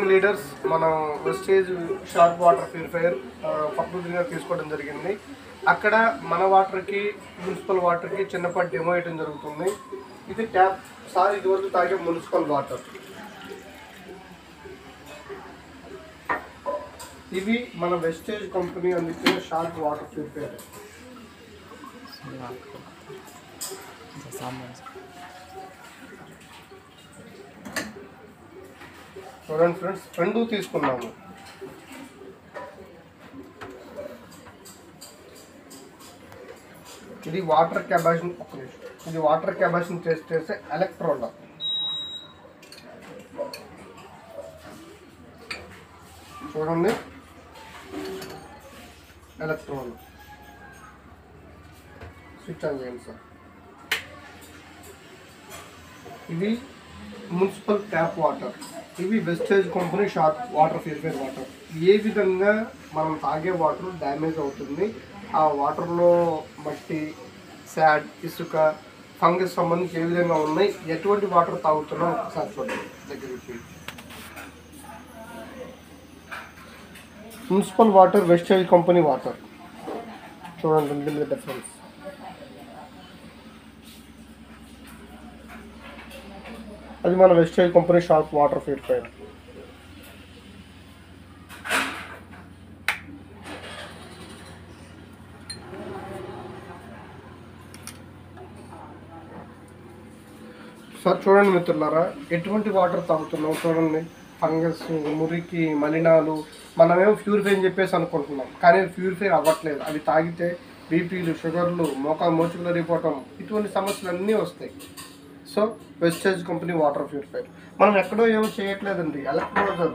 Leaders మనం wastage sharp water purifier పర్టికులర్గా తీసుకోవడం జరిగింది. అక్కడ మన వాటర్కి మున్సిపల్ వాటర్కి చిన్నపాటి డెమో వేయడం జరుగుతుంది. ఇది ట్యాప్ సార్ ఇదివరకు తాగే మున్సిపల్ వాటర్. ఇవి మన వెస్టేజ్ కంపెనీ అందించిన షార్ప్ వాటర్ ప్యూరిఫైయర్. చూడండి ఫ్రెండ్స్, రెండు తీసుకున్నాము. ఇది వాటర్ క్యాబాసిన్, ఇది వాటర్ క్యాబాసిన్ టెస్ట్ చేసే ఎలక్ట్రోడ్. చూడండి, ఎలక్ట్రోడ్ స్విచ్ ఆన్ చేయండి సార్. ఇవి మున్సిపల్ ట్యాప్ వాటర్. ఇవి Vestige company sharp water purifier water. ఏ విధంగా మనం తాగే వాటర్ డ్యామేజ్ అవుతుంది, ఆ వాటర్లో మట్టి, శాడ్, ఇసుక, ఫంగస్ సంబంధించి ఏ విధంగా ఉన్నాయి, ఎటువంటి వాటర్ తాగుతున్నాం ఒకసారి చూడండి దగ్గరికి. Municipal water, Vestige company water. చూడండి రెండు మీద డిఫరెన్స్. అది మన Vestige company sharp water purifier. Sir చూడండి మిత్రులారా, ఎటువంటి వాటర్ తాగుతున్నాం చూడండి. ఫంగస్, మురికి, మలినాలు. మనమేమో ప్యూరిఫై అని చెప్పేసి అనుకుంటున్నాం, కానీ ప్యూరిఫై అవ్వట్లేదు. అవి తాగితే బీపీలు, షుగర్లు, మోచుకులు రిపోవటం, ఇటువంటి సమస్యలు అన్నీ వస్తాయి. So Vestige company water purifier మనం ఎక్కడో ఏమో చేయట్లేదండి. ఎలక్ట్రోజల్,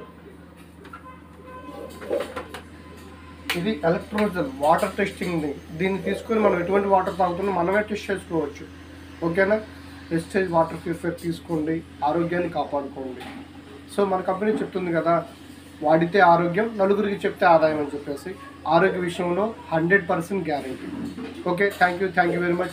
ఇది ఎలక్ట్రోజల్ వాటర్ టెస్టింగ్ది. దీన్ని తీసుకొని మనం ఎటువంటి వాటర్ తాగుతున్నాం మనమే టెస్ట్ చేసుకోవచ్చు. ఓకేనా? వెస్టేజ్ వాటర్ ప్యూరిఫైయర్ తీసుకోండి, ఆరోగ్యాన్ని కాపాడుకోండి. సో మన కంపెనీ చెప్తుంది కదా, వాడితే ఆరోగ్యం, నలుగురికి చెప్తే ఆదాయం అని చెప్పేసి. ఆరోగ్య విషయంలో 100% guarantee. Okay, thank you very much.